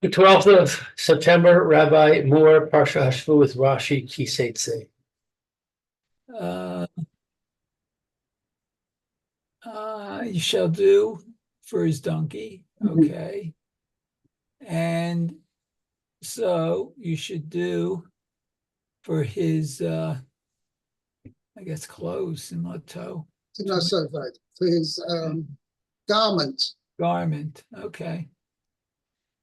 The 12th of September, Rabbi Moore, Parsha Hashavua with Rashi, Ki Seitze. You shall do for his donkey, okay. And so you should do for his, I guess, clothes in Lato. No, so right. For his garment. Garment, okay.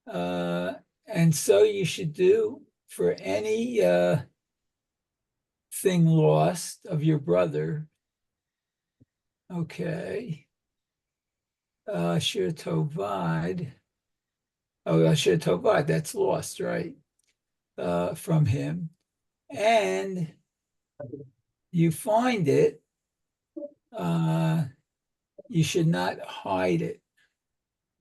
And so you should do for any thing lost of your brother, okay. Shir Tovad. Oh, Shir Tovad, that's lost, right? From him. And you find it, you should not hide it.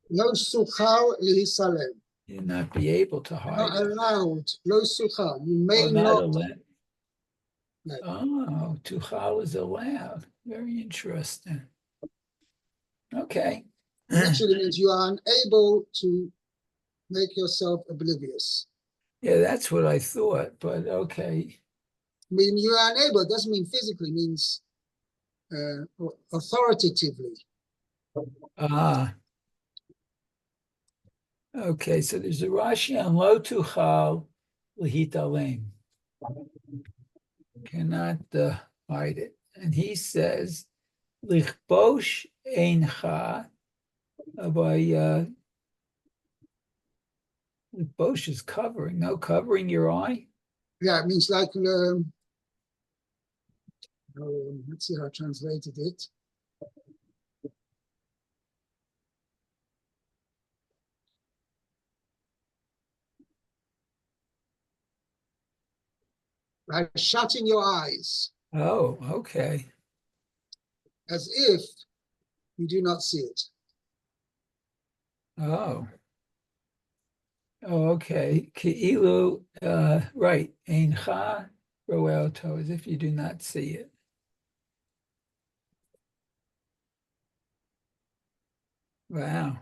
Lo suchar lihisalem. You not be able to hide not it. allowed. Lo suchar. You may not. No. Oh, tuchal is allowed. Very interesting. Okay. Literally means you are unable to make yourself oblivious. Yeah, that's what I thought, but okay. I mean, you are unable, it doesn't mean physically, it means authoritatively. Ah. Okay, so there's a Rashi on Lo Tuchal Lehitalem. Cannot hide it. And he says, Lichbosh Eincha by Lichbosh is covering, no covering your eye. Yeah, it means like let's see how I translated it. Like shutting your eyes. Oh, okay. As if you do not see it. Oh. Oh, okay. Ki'ilu, right. Eincha roelto, as if you do not see it. Wow.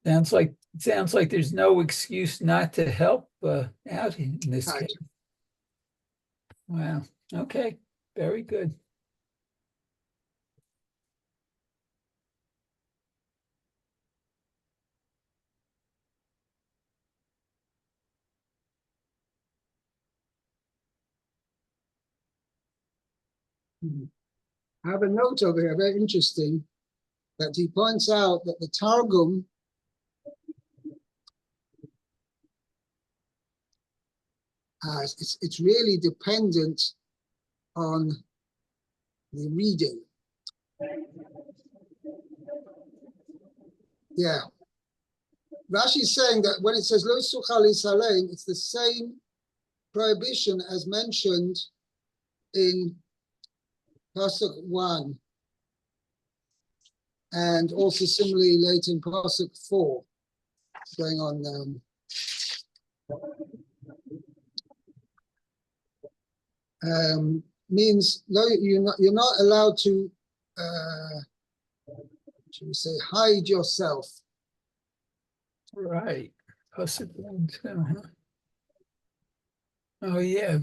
Sounds like there's no excuse not to help out in this Right. case. Wow. Okay. Very good. I have a note over here, very interesting, that he points out that the Targum it's really dependent on the reading. Yeah. Rashi is saying that when it says Lo Suchal Yisaleim, it's the same prohibition as mentioned in Pasuk 1, and also similarly later in Pasuk 4, going on means no, you're not allowed to should we say hide yourself. Right. Pasuk 1, 2, huh? Oh yeah,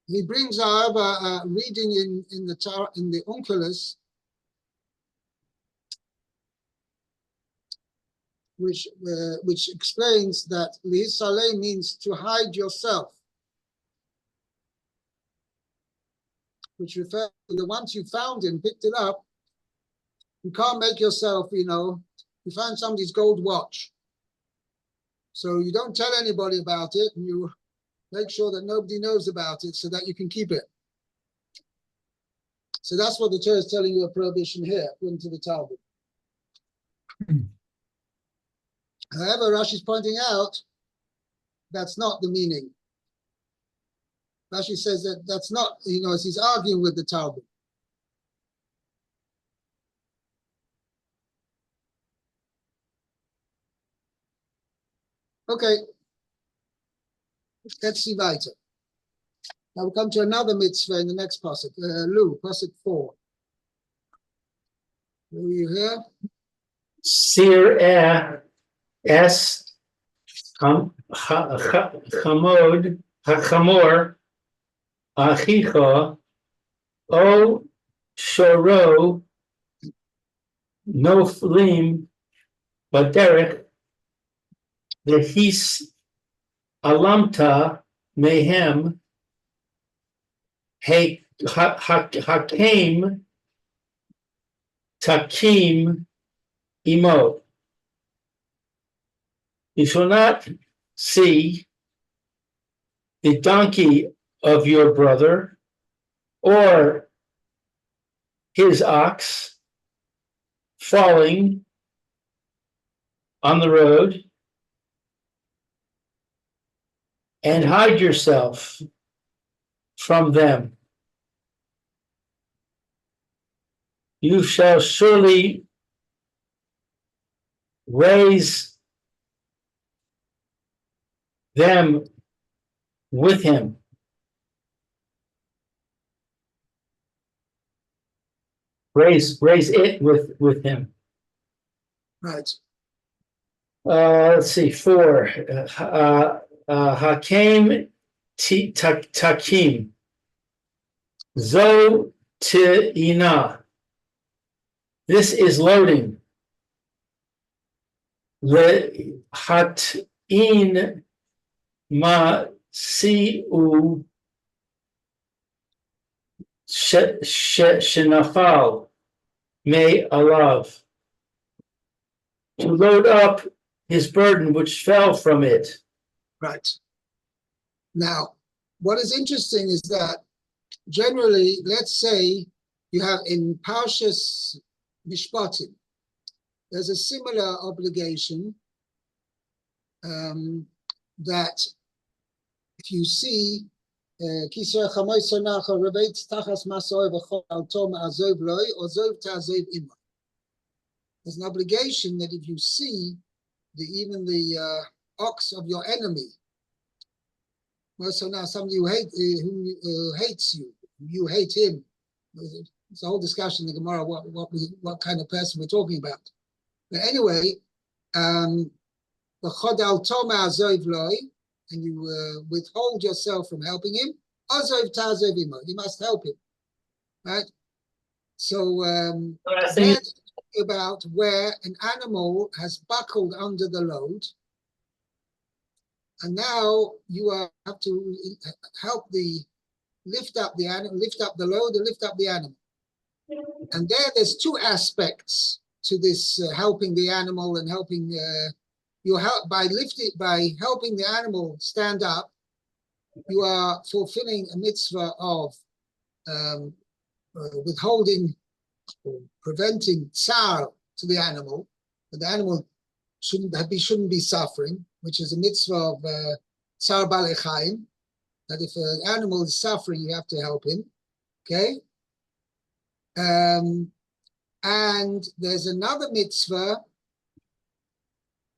He brings, however, reading in the Onkelos, which explains that Lihisaleh means to hide yourself, which refers to the ones you found and picked it up. You can't make yourself, you find somebody's gold watch. So you don't tell anybody about it, and you make sure that nobody knows about it so that you can keep it. So that's what the Torah is telling you a prohibition here, according to the Talmud. However, Rashi is pointing out that's not the meaning. Rashi says that that's not, as he's arguing with the Talmud. Okay, let's see weiter. Now we come to another mitzvah in the next pasuk. Lu, pasuk 4. Are you here? Sir es chamod hachamor achicha o shoro noflim baderech v'his alamta mehem hakem takim imo. You shall not see the donkey of your brother or his ox falling on the road, and hide yourself from them. You shall surely raise them with him. Raise it with him. Right. Let's see, 4. Hakem takim. Zo te'ina. This is loading. Le hatin ma si'u shenafal me alav. To load up his burden which fell from it. Right. Now, what is interesting is that generally, let's say you have in Parshas Mishpatim, there's a similar obligation that if you see there's an obligation that if you see even the ox of your enemy, so now somebody who hates you, you hate him. It's a whole discussion in the Gemara what kind of person we're talking about. But anyway, and you withhold yourself from helping him, you must help him, right? So that's about where an animal has buckled under the load, and now you have to help lift up the animal, lift up the load, and lift up the animal. And there's 2 aspects to this helping the animal and helping you help by helping the animal stand up. You are fulfilling a mitzvah of withholding or preventing tsar to the animal, but the animal shouldn't be suffering, which is a mitzvah of tsar balei chayim, that if an animal is suffering, you have to help him. Okay. And there's another mitzvah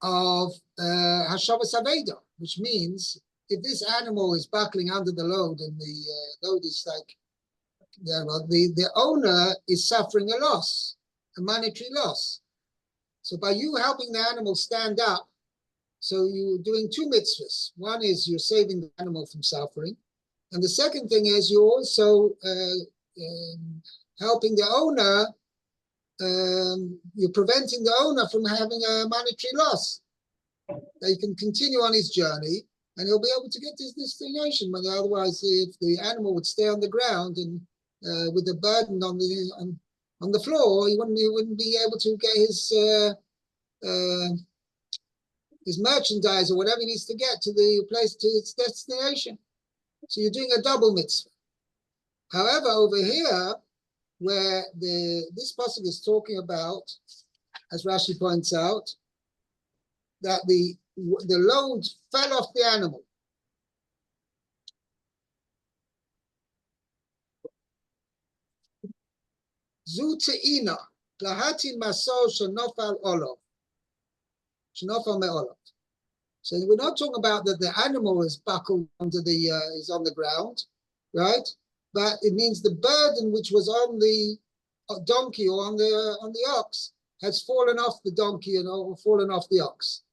of Hashavua, which means if this animal is buckling under the load and the load is like, the owner is suffering a loss, a monetary loss. So by you helping the animal stand up, so you're doing 2 mitzvahs. One is you're saving the animal from suffering. And the second thing is you're also helping the owner, you're preventing the owner from having a monetary loss. That he can continue on his journey and he'll be able to get to his destination. But otherwise, if the animal would stay on the ground and with the burden on the floor, he wouldn't be able to get his merchandise or whatever he needs to get to the place, to its destination. So you're doing a double mitzvah. However, over here, where this pasuk is talking about, as Rashi points out, that the load fell off the animal. Zu te'ina lahatin masor shenofal olov, shenofal me'olov. So we're not talking about that the animal is buckled under the is on the ground, right? But it means the burden which was on the donkey or on the ox has fallen off the donkey or fallen off the ox.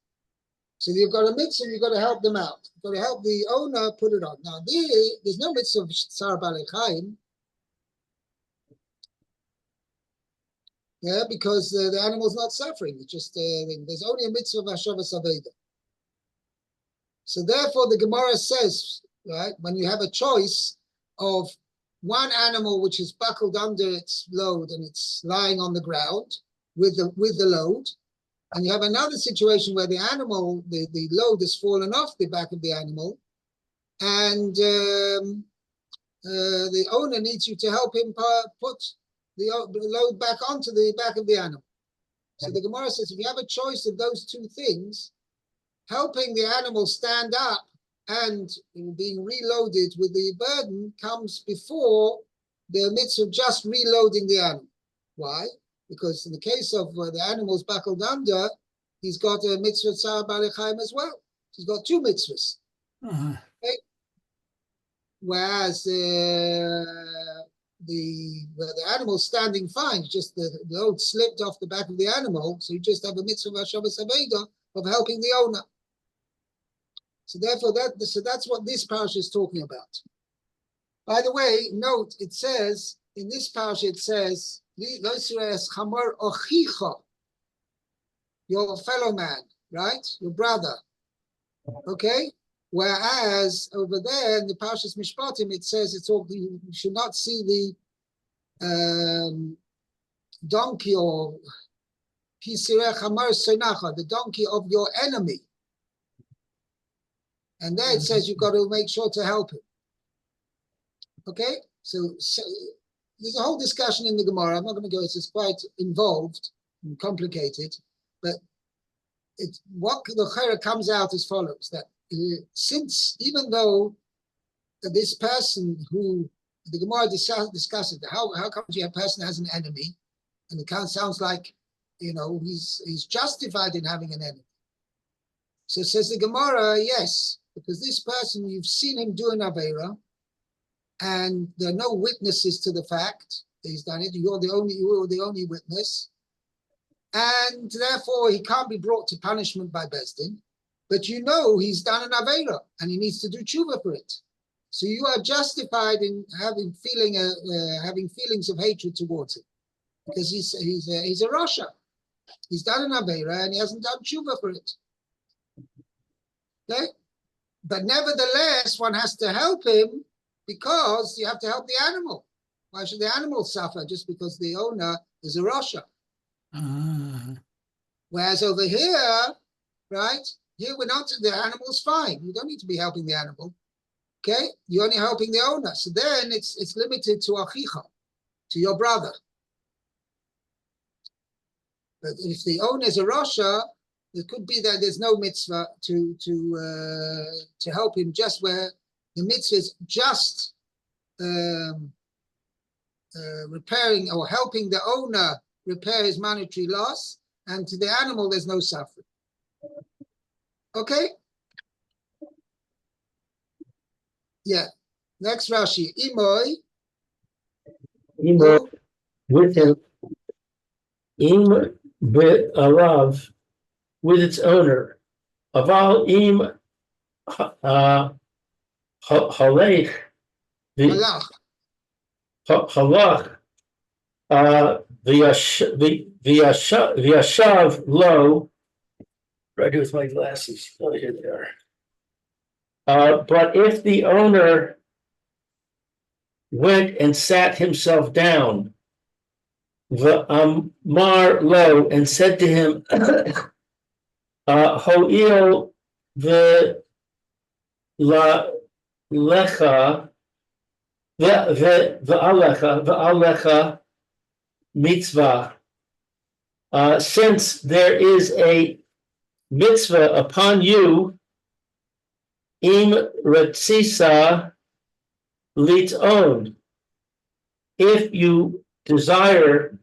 So you've got a mitzvah, you've got to help them out. You've got to help the owner put it on. Now there's no mitzvah of Tsar Balei Chaim. Yeah, because the animal's not suffering. It's just there's only a mitzvah of Hashavua Saveda. So therefore, the Gemara says, right, when you have a choice of one animal which is buckled under its load and it's lying on the ground with the load, and you have another situation where the animal, the load has fallen off the back of the animal, and the owner needs you to help him put the load back onto the back of the animal. So the Gemara says, if you have a choice of those two things, helping the animal stand up and being reloaded with the burden comes before the mitzvah of just reloading the animal. Why? Because in the case of the animal's buckled under, he's got a mitzvah Tsar Balei Chaim as well. He's got two mitzvahs. Okay? Whereas where the animal's standing fine, just the load slipped off the back of the animal, so you just have a mitzvah of Hashavua Saveda of helping the owner. So therefore, that's what this parsha is talking about. By the way, note, it says, in this parsha, it says, your fellow man, right? Your brother. Okay? Whereas over there in the Parshas Mishpatim, it says you should not see the donkey or the donkey of your enemy. And there it says you've got to make sure to help him. Okay? So there's a whole discussion in the Gemara. I'm not going to go, it's quite involved and complicated, but what the Chayra comes out as follows, that since, even though this person who the Gemara discusses, how come you have a person that has an enemy, and it kind of sounds like, he's justified in having an enemy. So says the Gemara, yes, because this person, you've seen him do an Aveira, and there are no witnesses to the fact that he's done it. You're the only witness, and therefore he can't be brought to punishment by Beis Din. But he's done an Aveira, and he needs to do tshuva for it. So you are justified in having feelings of hatred towards him, because he's a Rasha. He's done an Aveira, and he hasn't done tshuva for it. Okay? But nevertheless, one has to help him because you have to help the animal. Why should the animal suffer just because the owner is a Rasha? Whereas over here, right, here we're not, the animal's fine. You don't need to be helping the animal. Okay? You're only helping the owner. So then it's limited to Achicha, to your brother. But if the owner is a Rasha, it could be that there's no mitzvah to help him, just where the mitzvah is just repairing or helping the owner repair his monetary loss, and to the animal there's no suffering. Okay? Yeah. Next Rashi. Imoy with him. Im be'alav, with its owner. Aval im halech halach v'yashav lo. Right here with my glasses. Oh, here they are. But if the owner went and sat himself down, the Amar lo, and said to him, Ho'il the la lecha the alecha mitzvah. Since there is a mitzvah upon you, im retzisa litzon, if you desire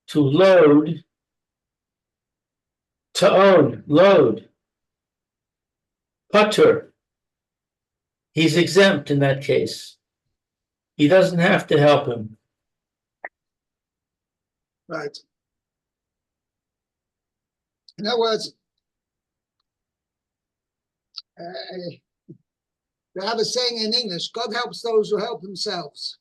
to load, to own, load. Patur. He's exempt in that case. He doesn't have to help him. Right. In other words, they have a saying in English, God helps those who help themselves.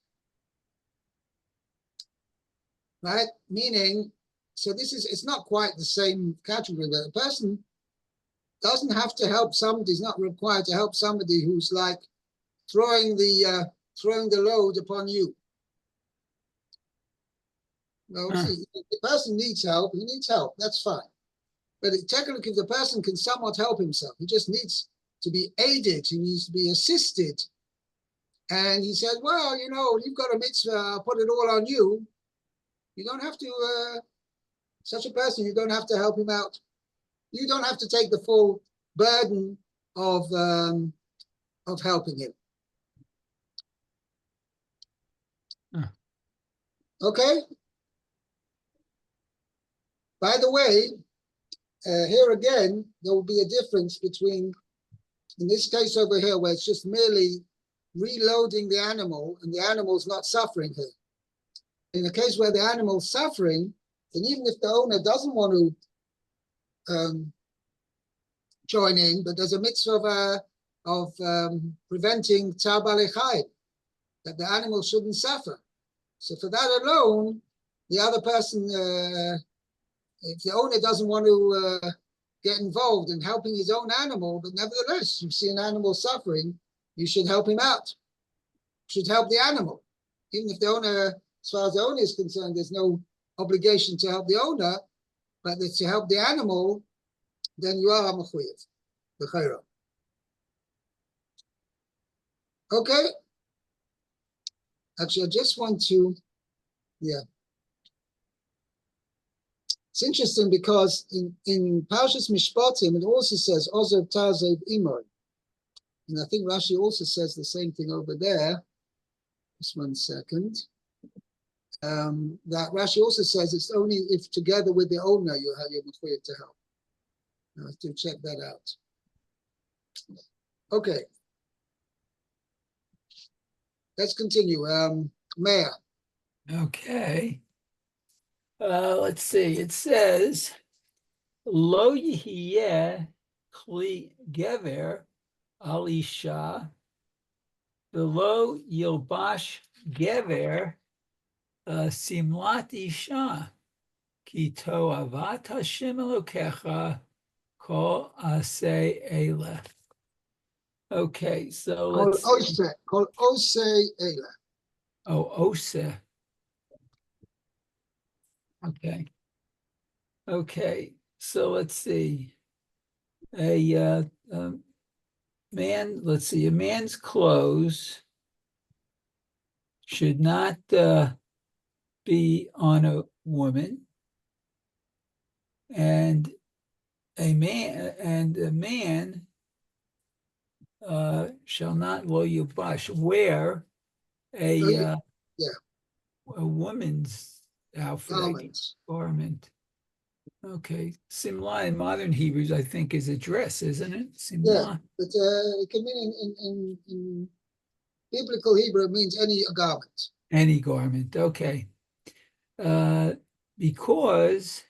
Right? Meaning, so it's not quite the same category, but a person doesn't have to help somebody, is not required to help somebody who's like throwing the load upon you. No, see, if the person needs help, he needs help, that's fine. But technically, if the person can somewhat help himself, he just needs to be aided, he needs to be assisted. And he said, well, you've got a mitzvah, I'll put it all on you. You don't have to, such a person, you don't have to help him out. You don't have to take the full burden of helping him. Okay? By the way, here again, there will be a difference between, in this case over here, where it's just merely reloading the animal and the animal's not suffering here. In the case where the animal's suffering, then even if the owner doesn't want to join in, but there's a mitzvah of preventing tzar balei chayim, that the animal shouldn't suffer. So for that alone, the other person, if the owner doesn't want to get involved in helping his own animal, but nevertheless, you see an animal suffering, you should help him out. You should help the animal. Even if the owner, as far as the owner is concerned, there's no obligation to help the owner, but it's to help the animal, then you are a mechuyev, b'chayra. Okay? Actually, I just want to, It's interesting because in Parshas Mishpatim, it also says, Ozer Tazev Imor. And I think Rashi also says the same thing over there. Just 1 second. That Rashi also says it's only if together with the owner you're mechuyev to help. I have to check that out. Okay. Let's continue. Meir. Okay. Let's see. It says, Lo yihiyeh kli gever al isha, v'lo yilbash gever simlat isha, ki toavat Hashem Elokecha kol aseh eleh. Okay, so let's. Called Oseh Ela. Oh, Oseh. Okay, so let's see. A man's clothes should not be on a woman, and a man shall not lo yubash wear a woman's outfit, garment. Okay, simla in modern Hebrews, I think, is a dress, isn't it? Simla. Yeah, but it can mean in biblical Hebrew, it means any garment. Any garment, okay. Because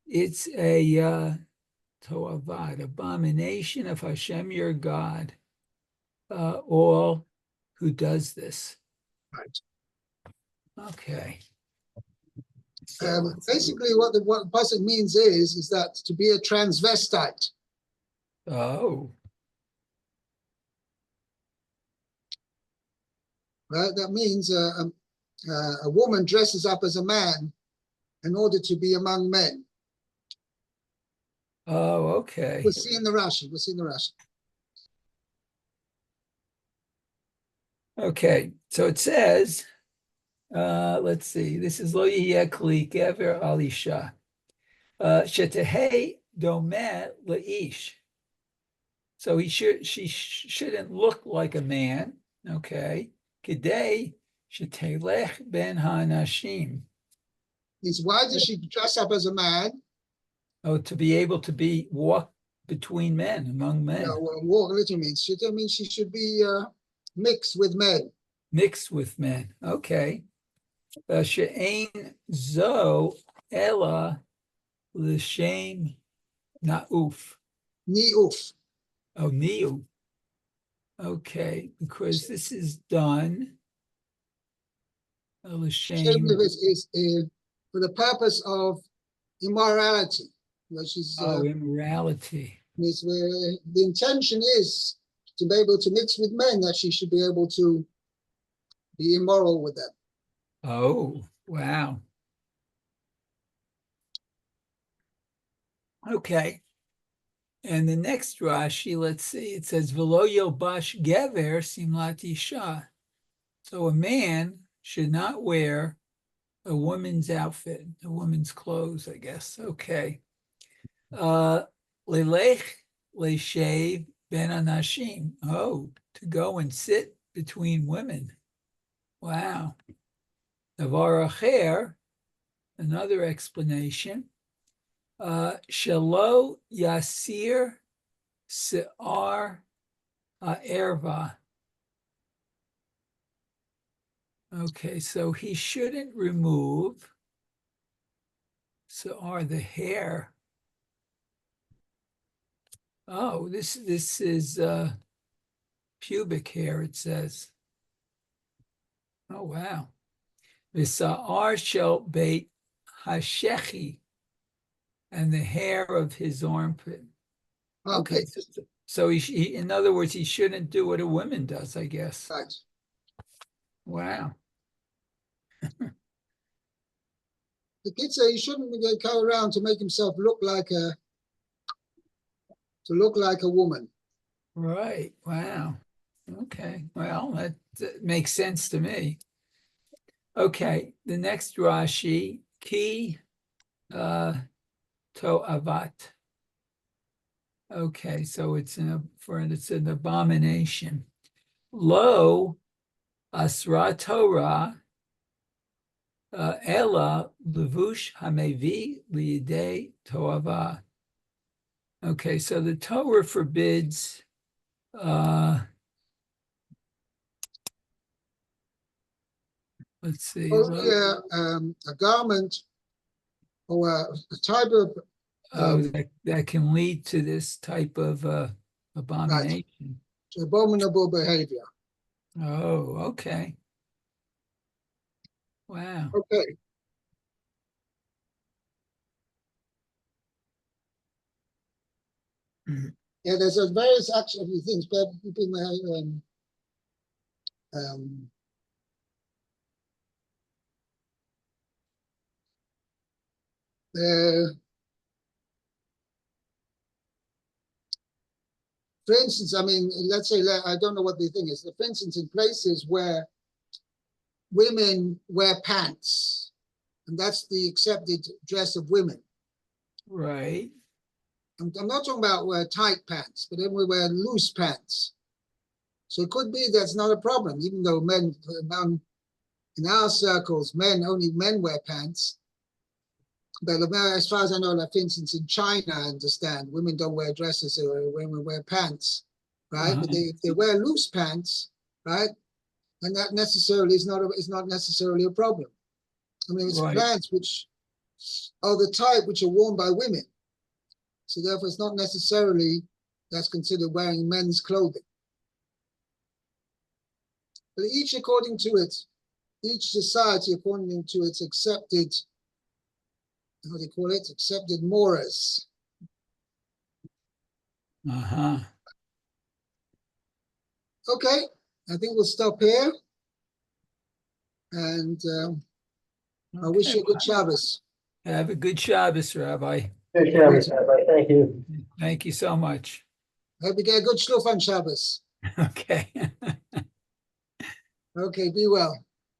it's a toavad, abomination of Hashem your God, all who does this. Right. Okay. Basically, what the pasuk means is that to be a transvestite. Oh. Right. That means a woman dresses up as a man in order to be among men. Oh, okay. We'll see in the Rashi. Okay, so it says, let's see, this is Lo Yiyeh Kli Gever Al Isha, Shetehei Domeh Leish. So she shouldn't look like a man, okay? Kedei Shetelech Ben Hanashim. Means why does she dress up as a man? Oh, to be able to walk between men, among men, No, walk literally means she should be mixed with men. mixed with men. Okay. She'ein zo ella l'shem na'uf. Ni'uf. Oh, ni'u. Okay, because this is done. Shame L'shem. is for the purpose of immorality, which is Immorality. is where the intention is to be able to mix with men, that she should be able to be immoral with them. Oh, wow. Okay. And the next Rashi, let's see, it says, V'lo yilbash gever simlat isha. So a man should not wear a woman's outfit, a woman's clothes, I guess. Okay. Lelech le'shev ben anashim. Oh, to go and sit between women. Wow. Davar acher, another explanation. Shelo yasir se'ar ha'erva. Okay, so he shouldn't remove se'ar, the hair. Oh, this is pubic hair, it says. Oh, wow. V'sa'ar shel beit hashechi, and the hair of his armpit. Okay, so he, in other words, he shouldn't do what a woman does, I guess. Right. Wow. The kids say he shouldn't go around to make himself look like a woman. Right. Wow. Okay. Well, that makes sense to me. Okay. The next Rashi, ki to'avat. Okay, so it's an abomination. Lo asra Torah ela levush hamevi liyidei to'ava. Okay, so the Torah forbids let's see. Only a garment or a type of that can lead to this type of abomination. abominable behavior. Oh, okay. Wow. Okay. Yeah, there's a various actually things, but people may for instance, I mean, let's say, I don't know what the thing is. For instance, in places where women wear pants, and that's the accepted dress of women. Right. I'm not talking about wear tight pants, but then we wear loose pants. So it could be that's not a problem, even though men in our circles, only men wear pants. But as far as I know, like for instance, in China, I understand women don't wear dresses or women wear pants, right? But if they wear loose pants, right, and that necessarily is not necessarily a problem. I mean, it's pants which are the type which are worn by women, so therefore it's not necessarily that's considered wearing men's clothing. But each according to it, each society according to its accepted, how do you call it? Accepted mores. Okay, I think we'll stop here. And I wish you a good Shabbos. Have a good Shabbos, Rabbi. Good Shabbos, Rabbi. Thank you. Thank you so much. Hope you get a good shluch on Shabbos. Okay. Okay, be well.